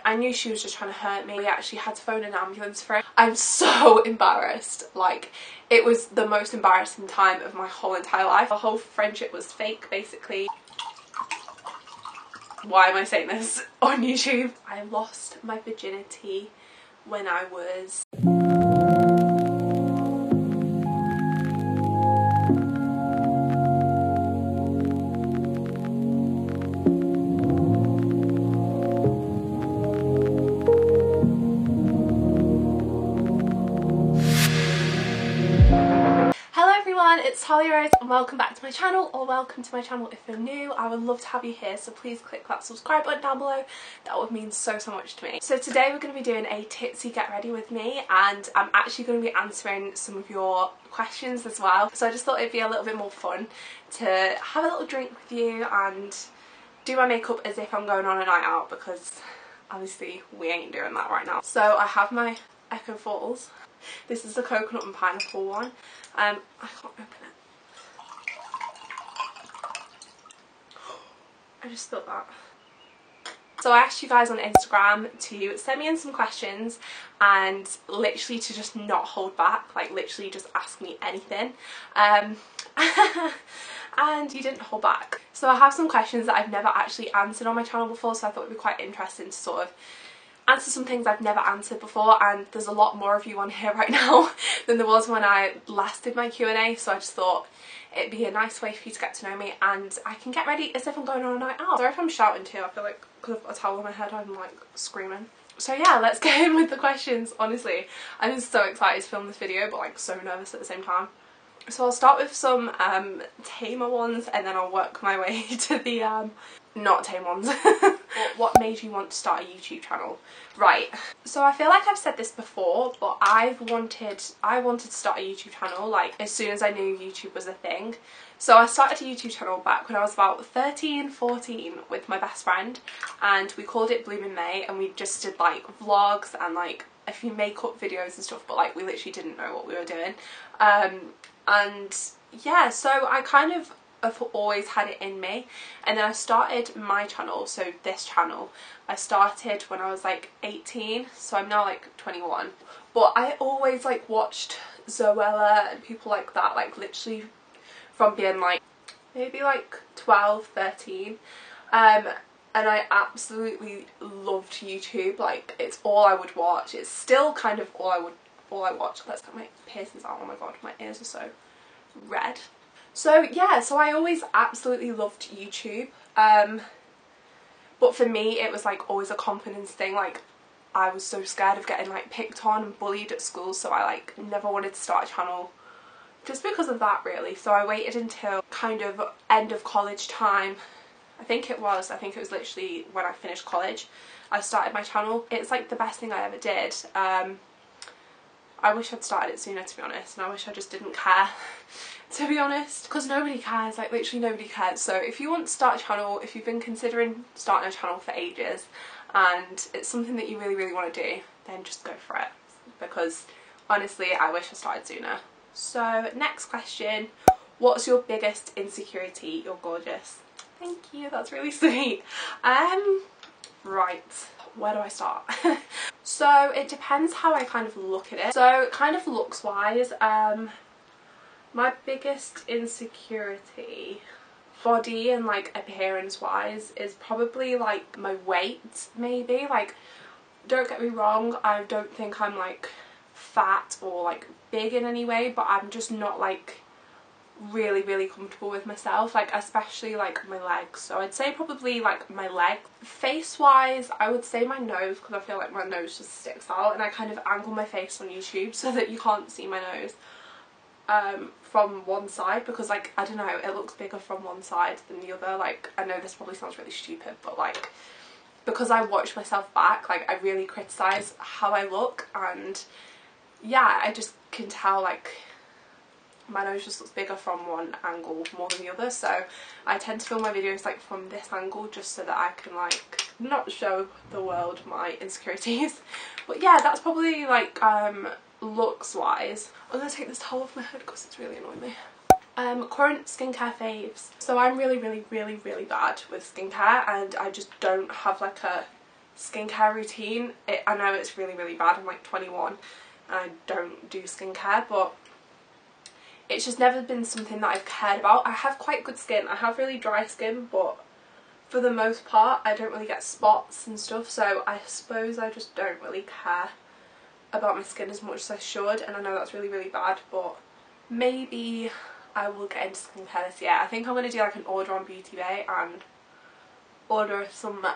I knew she was just trying to hurt me. We actually had to phone an ambulance for it. I'm so embarrassed. Like, it was the most embarrassing time of my whole entire life. Our whole friendship was fake, basically. Why am I saying this on YouTube? I lost my virginity when I was... It's Talia and welcome back to my channel, or welcome to my channel if you're new. I would love to have you here, so please click that subscribe button down below. That would mean so much to me. So today we're going to be doing a tipsy get ready with me, and I'm actually going to be answering some of your questions as well. So I just thought it'd be a little bit more fun to have a little drink with you and do my makeup as if I'm going on a night out, because obviously we ain't doing that right now. So I have my Echo Falls. This is the coconut and pineapple one. I can't open it. I just spilled that. So I asked you guys on Instagram to send me in some questions and literally to just not hold back, like literally just ask me anything. And you didn't hold back. So I have some questions that I've never actually answered on my channel before, so I thought it'd be quite interesting to sort of answer some things I've never answered before, and there's a lot more of you on here right now than there was when I last did my Q&A, so I just thought it'd be a nice way for you to get to know me and I can get ready as if I'm going on a night out. Sorry if I'm shouting too, I feel like because I've got a towel on my head I'm like screaming. So yeah, let's get in with the questions. Honestly, I'm so excited to film this video but like so nervous at the same time. So I'll start with some tamer ones and then I'll work my way to the not tame ones. What made you want to start a YouTube channel? Right, so I feel like I've said this before, but I wanted to start a YouTube channel like as soon as I knew YouTube was a thing. So I started a YouTube channel back when I was about 13, 14 with my best friend, and we called it Bloom in May, and we just did like vlogs and like a few makeup videos and stuff, but like we literally didn't know what we were doing. And yeah, so I kind of I've always had it in me, and then I started my channel, so this channel, I started when I was like 18, so I'm now like 21, but I always like watched Zoella and people like that, like literally from being like maybe like 12, 13, and I absolutely loved YouTube. Like it's all I would watch. It's still kind of all I watch. Let's get my piercings out. Oh my god, my ears are so red. So yeah, so I always absolutely loved YouTube, but for me it was like always a confidence thing. Like I was so scared of getting like picked on and bullied at school, so I like never wanted to start a channel just because of that really. So I waited until kind of end of college time. I think it was literally when I finished college I started my channel. It's like the best thing I ever did. I wish I'd started it sooner, to be honest, and I wish I just didn't care, to be honest, because nobody cares, like literally nobody cares. So if you want to start a channel, if you've been considering starting a channel for ages and it's something that you really want to do, then just go for it, because honestly I wish I started sooner. So next question, what's your biggest insecurity? You're gorgeous. Thank you, that's really sweet. Right, where do I start? So it depends how I kind of look at it. So kind of looks wise, my biggest insecurity, body and like appearance wise, is probably like my weight maybe. Like don't get me wrong, I don't think I'm like fat or like big in any way, but I'm just not like really comfortable with myself, like especially like my legs. So I'd say probably like my legs. Face wise I would say my nose, because I feel like my nose just sticks out and I kind of angle my face on YouTube so that you can't see my nose from one side, because like I don't know, it looks bigger from one side than the other. Like I know this probably sounds really stupid, but like because I watch myself back, like I really criticise how I look, and yeah, I just can tell like my nose just looks bigger from one angle more than the other, so I tend to film my videos like from this angle just so that I can like not show the world my insecurities. But yeah, that's probably like looks wise. I'm gonna take this towel off my head because it's really annoying me. Current skincare faves. So I'm really bad with skincare, and I just don't have like a skincare routine. I know it's really, really bad. I'm like 21 and I don't do skincare, but it's just never been something that I've cared about. I have quite good skin. I have really dry skin, but for the most part I don't really get spots and stuff, so I suppose I just don't really care about my skin as much as I should, and I know that's really, really bad, but maybe I will get into skincare this year. I think I'm going to do like an order on Beauty Bay and order some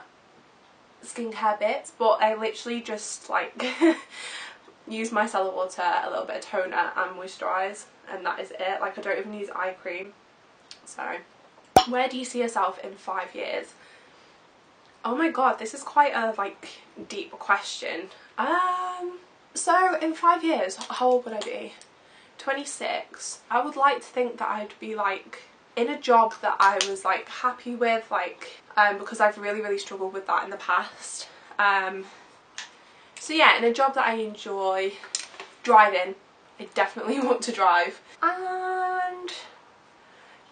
skincare bits, but I literally just like use micellar water, a little bit of toner and moisturise, and that is it. Like I don't even use eye cream. So where do you see yourself in 5 years? Oh my god, this is quite a like deep question. So in 5 years, how old would I be? 26. I would like to think that I'd be like in a job that I was like happy with, like because I've really, really struggled with that in the past. So yeah, in a job that I enjoy. Driving, I definitely want to drive. And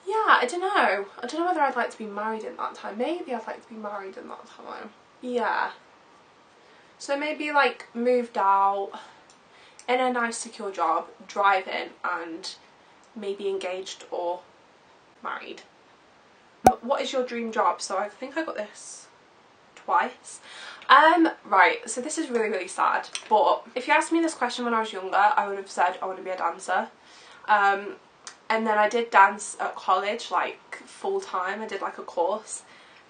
yeah, I don't know whether I'd like to be married in that time. Maybe I'd like to be married in that time. Yeah, so maybe like moved out, in a nice secure job, driving, and maybe engaged or married. What is your dream job? So I think I got this twice. Right, so this is really, really sad, but if you asked me this question when I was younger, I would have said I want to be a dancer. And then I did dance at college, like full time. I did like a course,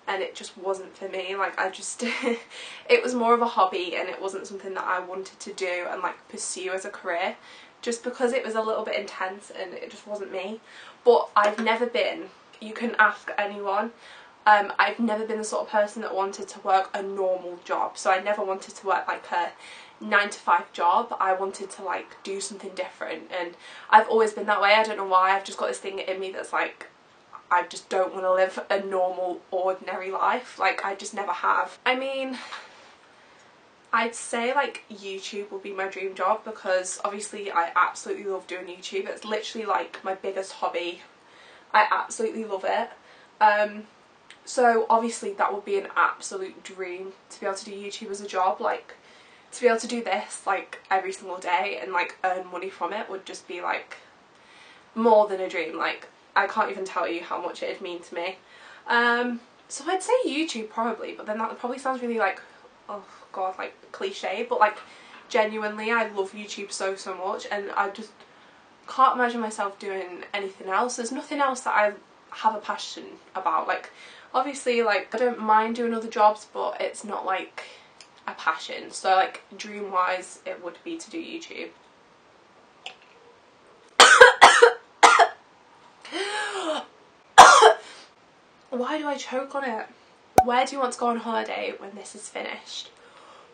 and it just wasn't for me. Like I just it was more of a hobby, and it wasn't something that I wanted to do and like pursue as a career, just because it was a little bit intense and it just wasn't me. But I've never been, you can ask anyone, I've never been the sort of person that wanted to work a normal job. So I never wanted to work like a 9-to-5 job. I wanted to like do something different, and I've always been that way. I don't know why. I've just got this thing in me that's like, I just don't want to live a normal, ordinary life. Like I just never have. I mean, I'd say like YouTube would be my dream job, because obviously I absolutely love doing YouTube. It's literally like my biggest hobby. I absolutely love it. So obviously that would be an absolute dream to be able to do YouTube as a job. Like to be able to do this like every single day and like earn money from it would just be like more than a dream. Like I can't even tell you how much it'd mean to me. So I'd say YouTube probably, but then that probably sounds really like, oh god, like cliche, but like genuinely I love YouTube so much, and I just can't imagine myself doing anything else. There's nothing else that I have a passion about. Like obviously like I don't mind doing other jobs, but it's not like a passion. So like dream wise it would be to do YouTube. Why do I choke on it? Where do you want to go on holiday when this is finished?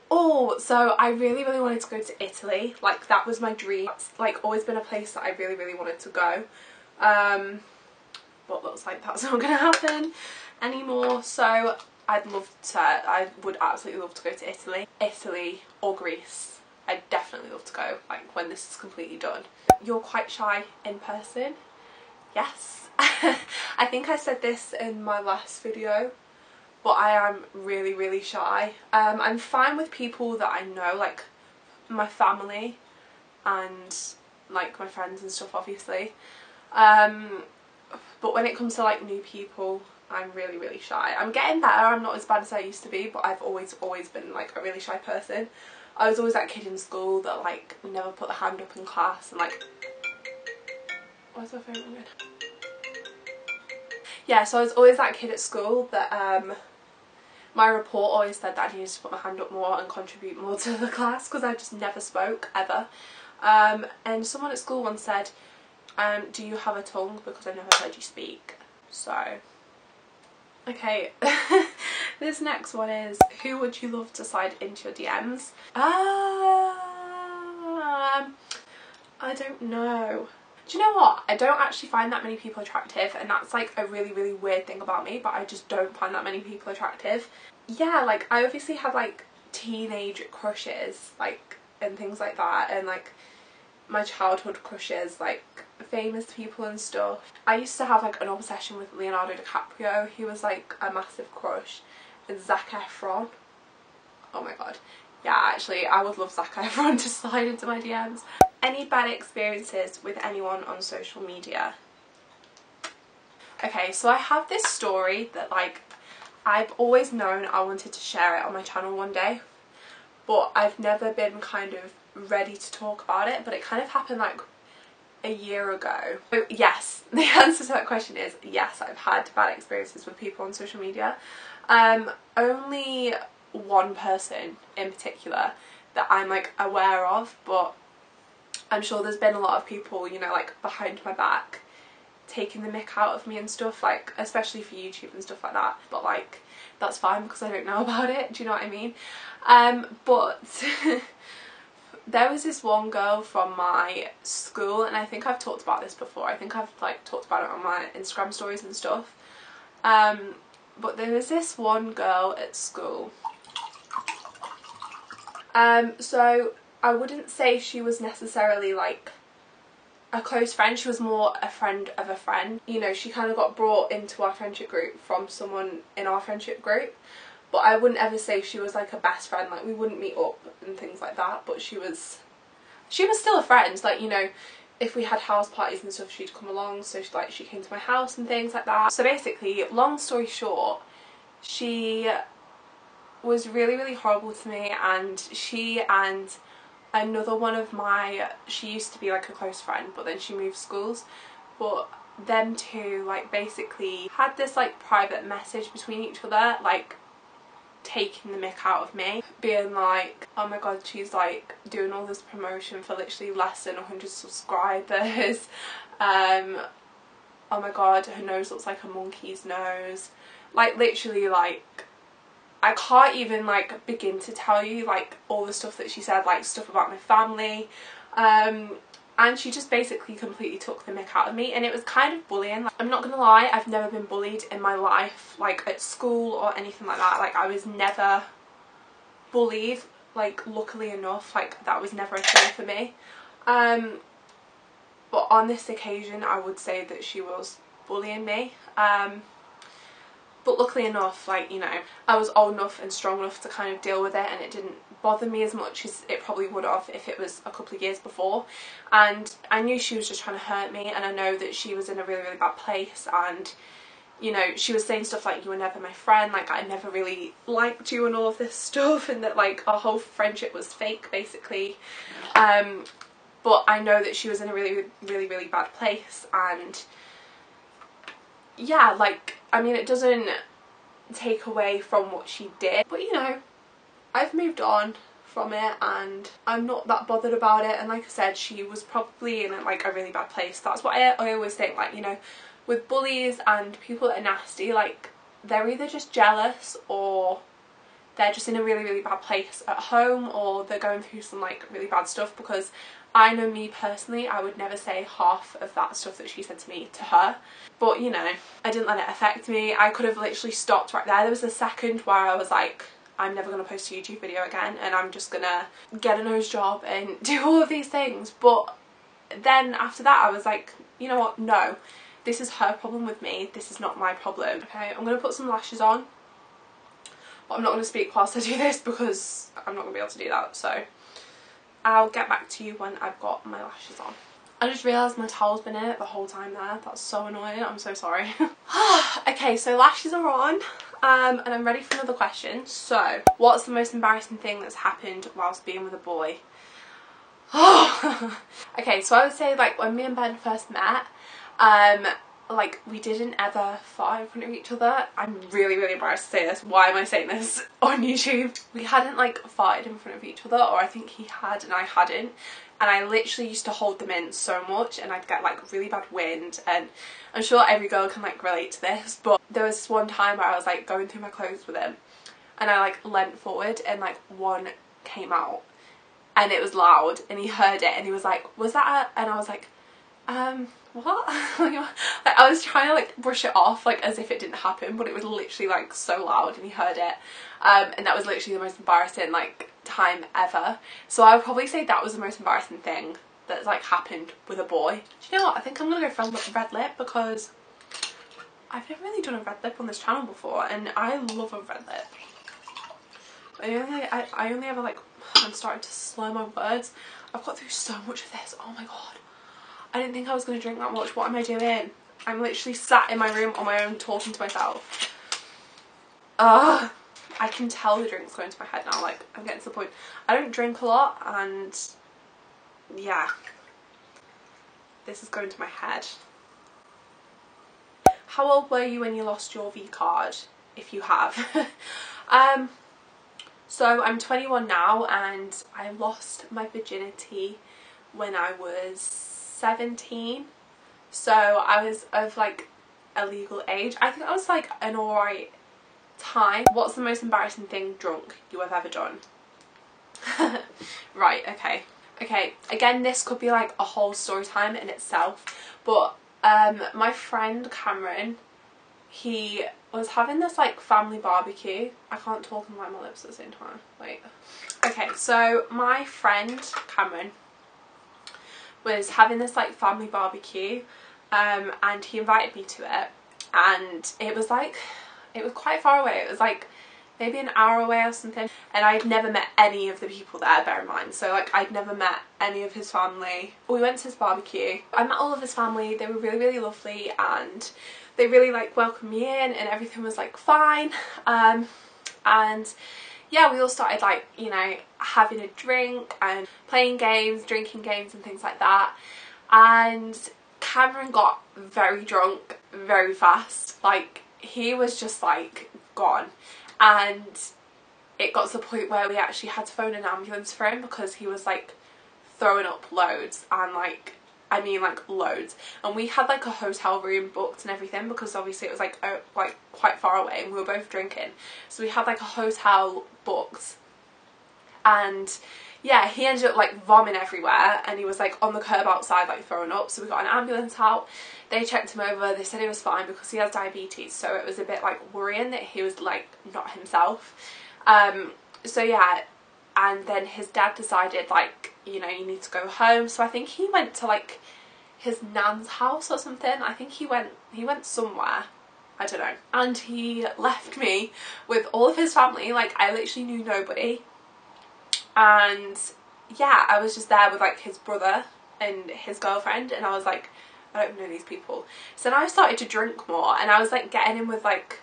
Oh, so I really, really wanted to go to Italy. Like that was my dream. It's like always been a place that I really, really wanted to go. But looks like that's not going to happen anymore. So I would absolutely love to go to Italy. Italy or Greece. I'd definitely love to go, like when this is completely done. You're quite shy in person? Yes. I think I said this in my last video, but I am really, really shy. I'm fine with people that I know, like my family and like my friends and stuff obviously. But when it comes to like new people, I'm really, really shy. I'm getting better, I'm not as bad as I used to be, but I've always been like a really shy person. I was always that kid in school that like never put the hand up in class and like, where's my phone ringing? Yeah, so I was always that kid at school that my report always said that I needed to put my hand up more and contribute more to the class, because I just never spoke ever. And someone at school once said, do you have a tongue, because I never heard you speak. So okay. This next one is, who would you love to slide into your DMs? I don't know. Do you know what? I don't actually find that many people attractive, and that's like a really, really weird thing about me, but I just don't find that many people attractive. Yeah, like I obviously have like teenage crushes, like, and things like that, and like my childhood crushes, like famous people and stuff. I used to have like an obsession with Leonardo DiCaprio. He was like a massive crush. And Zac Efron. Oh my god. Yeah, actually, I would love Zac Efron to slide into my DMs. Any bad experiences with anyone on social media? Okay, so I have this story that like I've always known I wanted to share it on my channel one day, but I've never been kind of ready to talk about it. But it kind of happened like a year ago. So yes, the answer to that question is yes, I've had bad experiences with people on social media. Only one person in particular that I'm like aware of, but I'm sure there's been a lot of people, you know, like behind my back taking the mick out of me and stuff, like especially for YouTube and stuff like that, but like that's fine because I don't know about it, do you know what I mean? But there was this one girl from my school, and I think I've talked about this before, I think I've like talked about it on my Instagram stories and stuff, but there was this one girl at school. So I wouldn't say she was necessarily like a close friend, she was more a friend of a friend. You know, she kind of got brought into our friendship group from someone in our friendship group, but I wouldn't ever say she was like a best friend, like we wouldn't meet up and things like that, but she was still a friend, like, you know, if we had house parties and stuff she'd come along, so she came to my house and things like that. So basically, long story short, she was really horrible to me, and she and another one of my, she used to be like a close friend, but then she moved schools, but them two like basically had this like private message between each other, like taking the mick out of me, being like, oh my god, she's like doing all this promotion for literally less than 100 subscribers, oh my god, her nose looks like a monkey's nose, like literally, like I can't even like begin to tell you like all the stuff that she said, like stuff about my family, and she just basically completely took the mick out of me, and it was kind of bullying. Like, I'm not gonna lie, I've never been bullied in my life, like at school or anything like that. Like I was never bullied, like luckily enough, like that was never a thing for me, but on this occasion I would say that she was bullying me. But luckily enough, like, you know, I was old enough and strong enough to kind of deal with it, and it didn't bother me as much as it probably would have if it was a couple of years before. And I knew she was just trying to hurt me, and I know that she was in a really bad place, and you know, she was saying stuff like, you were never my friend, like I never really liked you and all of this stuff, and that like our whole friendship was fake basically. But I know that she was in a really bad place, and yeah, like, I mean, it doesn't take away from what she did, but you know, I've moved on from it and I'm not that bothered about it. And like I said, she was probably in like a really bad place. That's what I always think, like, you know, with bullies and people that are nasty, like they're either just jealous or they're just in a really bad place at home, or they're going through some like really bad stuff, because I know me personally, I would never say half of that stuff that she said to me to her. But you know, I didn't let it affect me. I could have literally stopped right there. There was a second where I was like, I'm never going to post a YouTube video again, and I'm just gonna get a nose job and do all of these things. But then after that I was like, you know what, no, this is her problem with me, this is not my problem. Okay, I'm going to put some lashes on, but I'm not going to speak whilst I do this because I'm not going to be able to do that, so I'll get back to you when I've got my lashes on. I just realised my towel's been in it the whole time there. That's so annoying. I'm so sorry. Okay, so lashes are on, and I'm ready for another question. So, what's the most embarrassing thing that's happened whilst being with a boy? Okay, so I would say like when me and Ben first met, like we didn't ever fight in front of each other. I'm really embarrassed to say this. Why am I saying this on YouTube? We hadn't like fought in front of each other, or I think he had and I hadn't. And I literally used to hold them in so much, and I'd get like really bad wind, and I'm sure every girl can like relate to this, but there was this one time where I was like going through my clothes with him, and I like leant forward and like one came out, and it was loud, and he heard it, and he was like, was that a... and I was like, what? Like, I was trying to like brush it off like as if it didn't happen, but it was literally like so loud, and he heard it, and that was literally the most embarrassing like time ever. So I would probably say that was the most embarrassing thing that's like happened with a boy. Do you know what, I think I'm gonna go for red lip, because I've never really done a red lip on this channel before, and I love a red lip. I only ever like, I'm starting to slur my words. I've got through so much of this. Oh my god. I didn't think I was going to drink that much. What am I doing? I'm literally sat in my room on my own talking to myself. I can tell the drink's going to my head now. Like, I'm getting to the point. I don't drink a lot, and yeah, this is going to my head. How old were you when you lost your VCard, if you have? So I'm 21 now, and I lost my virginity when I was 17. So I was of like a legal age. I think I was like an alright time. What's the most embarrassing thing drunk you have ever done? Right, okay. Okay, again, this could be like a whole story time in itself, but my friend Cameron, he was having this like family barbecue. I can't talk and line my lips at the same time. Wait. Okay, so my friend Cameron was having this like family barbecue, and he invited me to it, and it was quite far away. It was like maybe an hour away or something, and I'd never met any of the people there, bear in mind. So like, I'd never met any of his family. We went to his barbecue. I met all of his family. They were really, really lovely, and they really like welcomed me in, and everything was like fine. And yeah, we all started like, you know, having a drink and playing games, drinking games and things like that. And Cameron got very drunk very fast. Like, he was just like gone, and it got to the point where we actually had to phone an ambulance for him because he was like throwing up loads, and like, I mean like loads. And we had like a hotel room booked and everything because obviously it was like quite far away, and we were both drinking, so we had like a hotel booked. And yeah, he ended up like vomiting everywhere, and he was like on the curb outside like throwing up. So we got an ambulance out. They checked him over. They said he was fine because he has diabetes, so it was a bit like worrying that he was like not himself. So yeah, and then his dad decided like, you know, you need to go home. So I think he went to like his nan's house or something. I think he went somewhere, I don't know, and he left me with all of his family. Like, I literally knew nobody. And yeah, I was just there with like his brother and his girlfriend, and I was like, I don't know these people. So then I started to drink more, and I was like getting in with like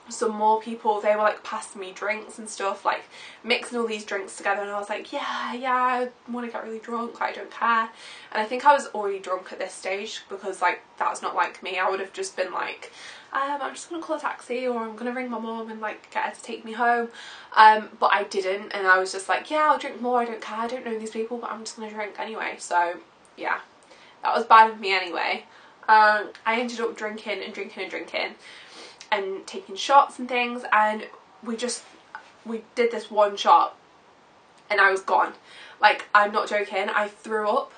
some more people. They were like passing me drinks and stuff, like mixing all these drinks together, and I was like, yeah, I want to get really drunk, I don't care. And I think I was already drunk at this stage because like, that's not like me. I would have just been like, I'm just gonna call a taxi, or I'm gonna ring my mum and like get her to take me home. But I didn't, and I was just like, yeah, I'll drink more, I don't care, I don't know these people, but I'm just gonna drink anyway. So yeah, that was bad of me anyway. I ended up drinking and drinking and drinking and taking shots and things, and we did this one shot and I was gone. Like, I'm not joking, I threw up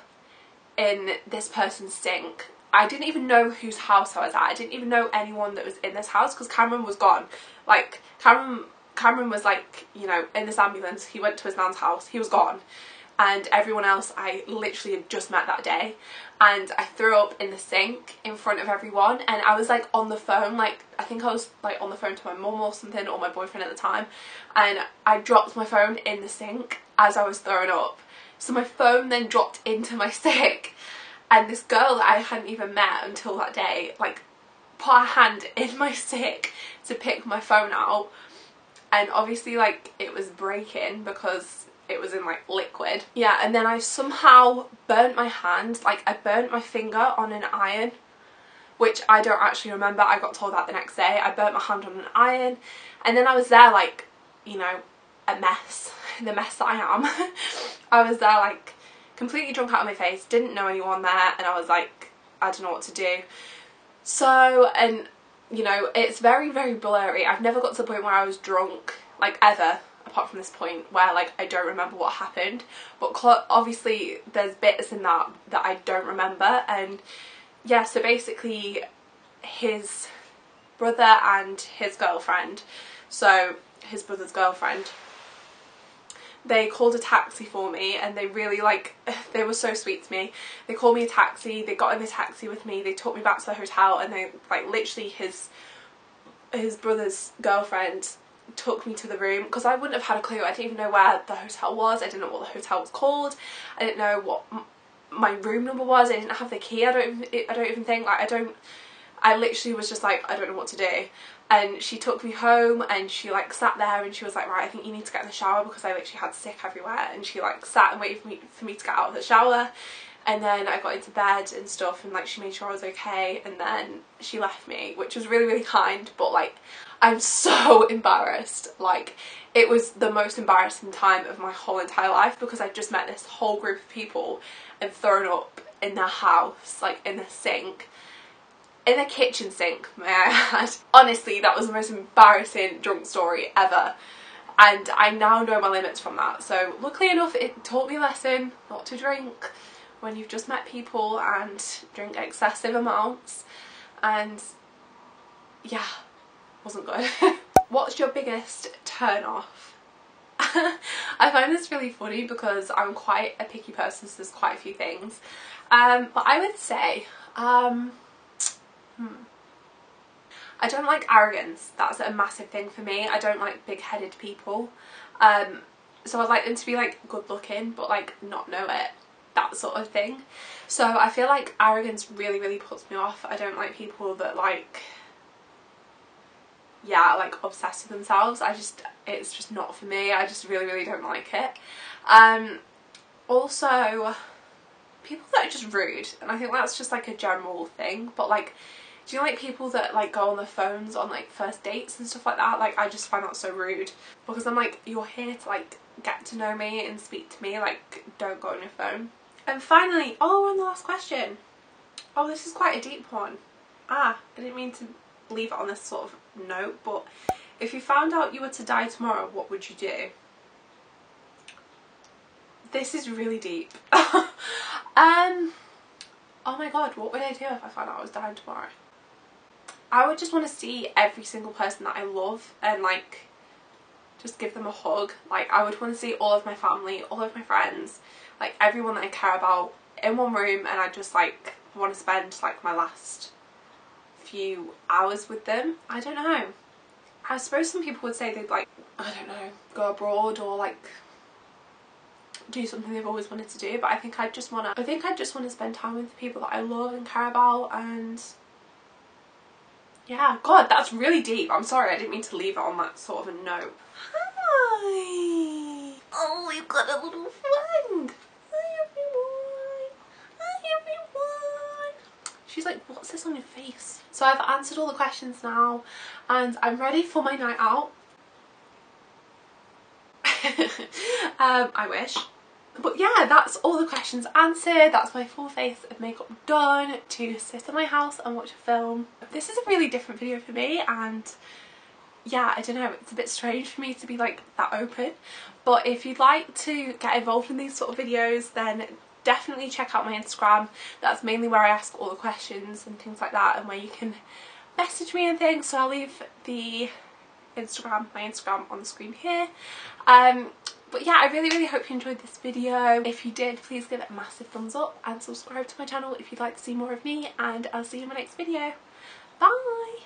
in this person's sink. I didn't even know whose house I was at. I didn't even know anyone that was in this house because Cameron was gone. Like, Cameron was like, you know, in this ambulance. He went to his nan's house. He was gone. And everyone else I literally had just met that day. And I threw up in the sink in front of everyone, and I was like on the phone, like I think I was like on the phone to my mum or something, or my boyfriend at the time, and I dropped my phone in the sink as I was throwing up. So my phone then dropped into my sink, and this girl that I hadn't even met until that day like put her hand in my sink to pick my phone out, and obviously like it was breaking because it was in like liquid. Yeah, and then I somehow burnt my hand. Like, I burnt my finger on an iron, which I don't actually remember. I got told that the next day. I burnt my hand on an iron, and then I was there like, you know, a mess, the mess that I am. I was there like completely drunk out of my face, didn't know anyone there, and I was like, I don't know what to do. So, and you know, it's very, very blurry. I've never got to the point where I was drunk, like, ever, apart from this point where like I don't remember what happened, but obviously there's bits in that I don't remember. And yeah, so basically his brother and his girlfriend, so his brother's girlfriend, they called a taxi for me, and they really like, they were so sweet to me. They called me a taxi, they got in the taxi with me, they took me back to the hotel, and they like literally his brother's girlfriend took me to the room, because I wouldn't have had a clue. I didn't even know where the hotel was. I didn't know what the hotel was called. I didn't know what my room number was. I didn't have the key. I don't even think, like, I literally was just like, I don't know what to do. And she took me home and she like sat there and she was like, right, I think you need to get in the shower, because I literally had sick everywhere. And she like sat and waited for me to get out of the shower. And then I got into bed and stuff, and like she made sure I was okay, and then she left me, which was really, really kind. But like, I'm so embarrassed. Like, it was the most embarrassing time of my whole entire life, because I just met this whole group of people and thrown up in their house, like in the sink. In a kitchen sink, may I add. Honestly, that was the most embarrassing drunk story ever. And I now know my limits from that. So luckily enough, it taught me a lesson not to drink when you've just met people and drink excessive amounts. And yeah, wasn't good. What's your biggest turn off? I find this really funny because I'm quite a picky person, so there's quite a few things. But I would say, I don't like arrogance. That's a massive thing for me. I don't like big-headed people. So I'd like them to be like good looking but like not know it, that sort of thing. So I feel like arrogance really, really puts me off. I don't like people that like, yeah, like obsessed with themselves. It's just not for me. I just really, really don't like it. Also, people that are just rude, and I think that's just like a general thing, but like, do you know, like people that like go on their phones on like first dates and stuff like that? Like, I just find that so rude, because I'm like, you're here to like get to know me and speak to me, like don't go on your phone. And finally, oh, we're on the last question. Oh, this is quite a deep one. I didn't mean to leave it on this sort of note, but if you found out you were to die tomorrow, what would you do? This is really deep. Oh my god, what would I do if I found out I was dying tomorrow? I would just want to see every single person that I love and like just give them a hug. Like, I would want to see all of my family, all of my friends, like everyone that I care about in one room, and I just like want to spend like my last few hours with them. I don't know. I suppose some people would say they'd like, I don't know, go abroad or like do something they've always wanted to do, but I think I'd just want to spend time with the people that I love and care about. And yeah, god, that's really deep. I'm sorry, I didn't mean to leave it on that sort of a note. Hi! Oh, we've got a little friend! Hi everyone! Hi everyone! She's like, what's this on your face? So I've answered all the questions now and I'm ready for my night out. I wish. But yeah, that's all the questions answered. That's my full face of makeup done to sit in my house and watch a film. This is a really different video for me, and yeah, I don't know, it's a bit strange for me to be like that open. But if you'd like to get involved in these sort of videos, then definitely check out my Instagram. That's mainly where I ask all the questions and things like that, and where you can message me and things. So I'll leave my Instagram on the screen here. But yeah, I really, really hope you enjoyed this video. If you did, please give it a massive thumbs up and subscribe to my channel if you'd like to see more of me, and I'll see you in my next video. Bye!